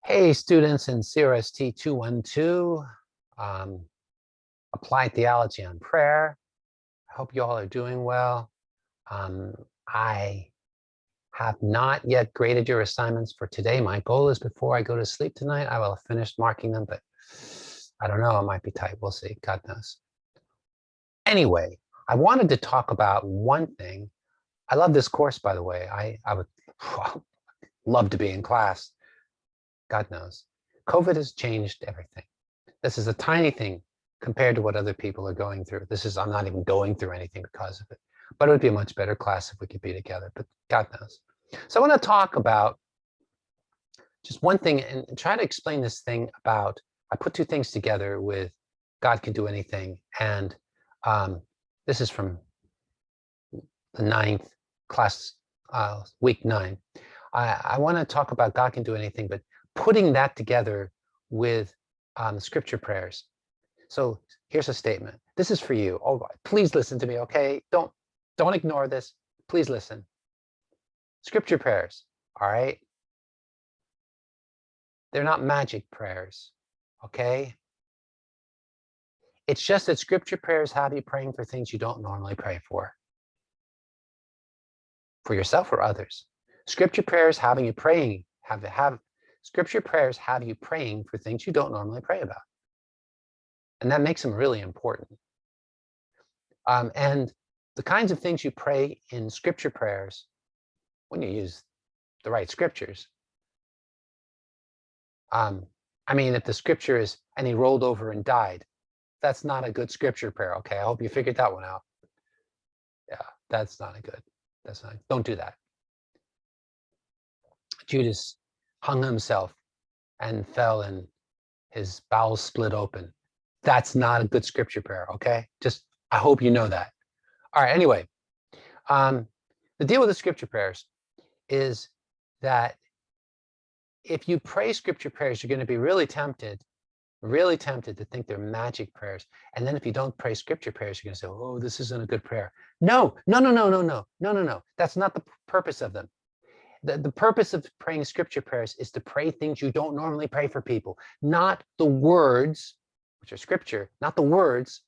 Hey, students in CRST 212, Applied Theology on Prayer. I hope you all are doing well. I have not yet graded your assignments for today. My goal is before I go to sleep tonight, I will have finished marking them, but I don't know, it might be tight. We'll see, God knows. Anyway, I wanted to talk about one thing. I love this course, by the way. I would love to be in class. God knows. COVID has changed everything. This is a tiny thing compared to what other people are going through. I'm not even going through anything because of it. But it would be a much better class if we could be together, but God knows. So I want to talk about just one thing and try to explain this thing about, I put two things together with God can do anything. And this is from the 9th class, week 9. I want to talk about God can do anything, but putting that together with scripture prayers. So here's a statement. This is for you. Oh, please listen to me, okay? Don't ignore this. Please listen. Scripture prayers, all right? They're not magic prayers, okay? It's just that scripture prayers have you praying for things you don't normally pray for yourself or others. Scripture prayers having you praying, scripture prayers have you praying for things you don't normally pray about. And that makes them really important. And the kinds of things you pray in scripture prayers, when you use the right scriptures. I mean, if the scripture is, and he rolled over and died, that's not a good scripture prayer, okay? I hope you figured that one out. Yeah, that's not a good, don't do that. Judas hung himself and fell and his bowels split open. That's not a good scripture prayer, okay? I hope you know that. All right, anyway, the deal with the scripture prayers is that if you pray scripture prayers, you're going to be really tempted to think they're magic prayers. And then if you don't pray scripture prayers, you're going to say, oh, this isn't a good prayer. No. That's not the purpose of them. The purpose of praying scripture prayers is to pray things you don't normally pray for people, not the words, which are scripture, not the words,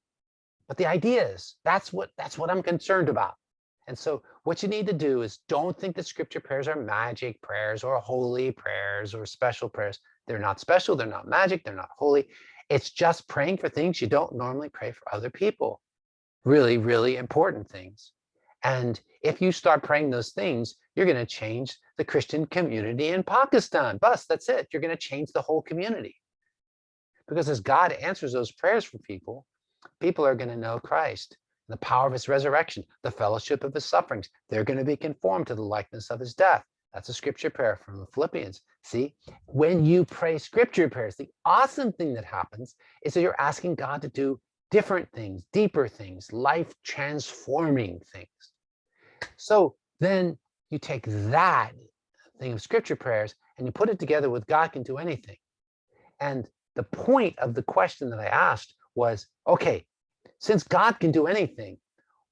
but the ideas. That's what I'm concerned about. And so what you need to do is don't think that scripture prayers are magic prayers or holy prayers or special prayers. They're not special, they're not magic, they're not holy. It's just praying for things you don't normally pray for other people. Really, really important things. And if you start praying those things, you're going to change the Christian community in Pakistan. That's it. You're going to change the whole community. Because as God answers those prayers for people, people are going to know Christ, the power of his resurrection, the fellowship of his sufferings. They're going to be conformed to the likeness of his death. That's a scripture prayer from the Philippians. See, when you pray scripture prayers, the awesome thing that happens is that you're asking God to do different things, deeper things, life-transforming things. So then you take that thing of scripture prayers and you put it together with God can do anything. And the point of the question that I asked was, okay, since God can do anything,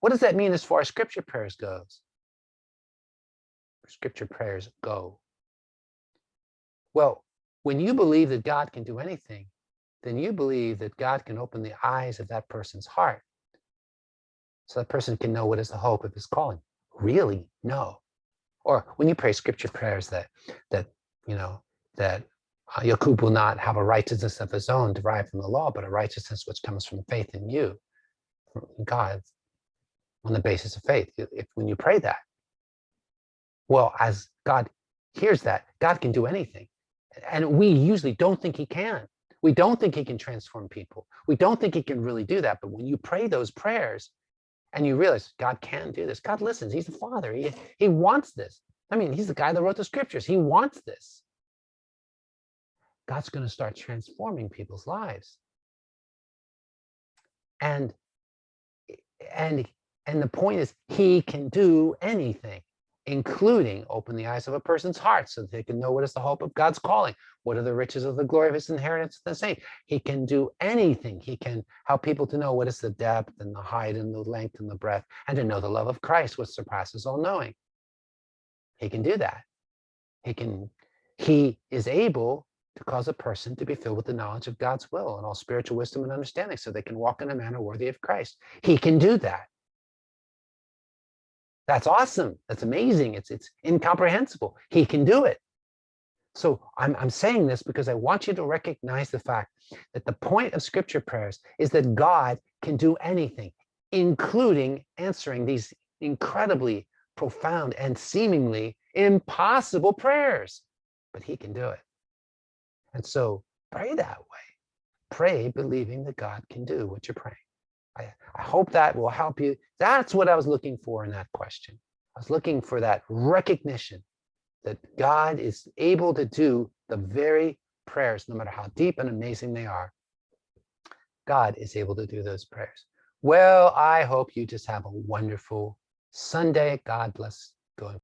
what does that mean as far as scripture prayers goes? Scripture prayers go. Well, when you believe that God can do anything, then you believe that God can open the eyes of that person's heart so that person can know what is the hope of his calling. Really? No. Or when you pray scripture prayers that Yaqub will not have a righteousness of his own derived from the law, but a righteousness which comes from faith in you, from God, on the basis of faith. When you pray that, well, as God hears that, God can do anything. And we usually don't think he can. We don't think he can transform people. We don't think he can really do that. But when you pray those prayers and you realize God can do this, God listens. He's the Father. He wants this. I mean, he's the guy that wrote the scriptures. He wants this. God's going to start transforming people's lives. And the point is, he can do anything, including open the eyes of a person's heart so that they can know what is the hope of God's calling. What are the riches of the glory of his inheritance in the saints? He can do anything. He can help people to know what is the depth and the height and the length and the breadth, and to know the love of Christ, which surpasses all knowing. He can do that. He is able to cause a person to be filled with the knowledge of God's will and all spiritual wisdom and understanding so they can walk in a manner worthy of Christ. He can do that. That's awesome. That's amazing. It's incomprehensible. He can do it. So I'm saying this because I want you to recognize the fact that the point of scripture prayers is that God can do anything, including answering these incredibly profound and seemingly impossible prayers. But he can do it. And so pray that way. Pray believing that God can do what you're praying. I hope that will help you. That's what I was looking for in that question. I was looking for that recognition that God is able to do the very prayers, no matter how deep and amazing they are. God is able to do those prayers. Well, I hope you just have a wonderful Sunday. God bless going.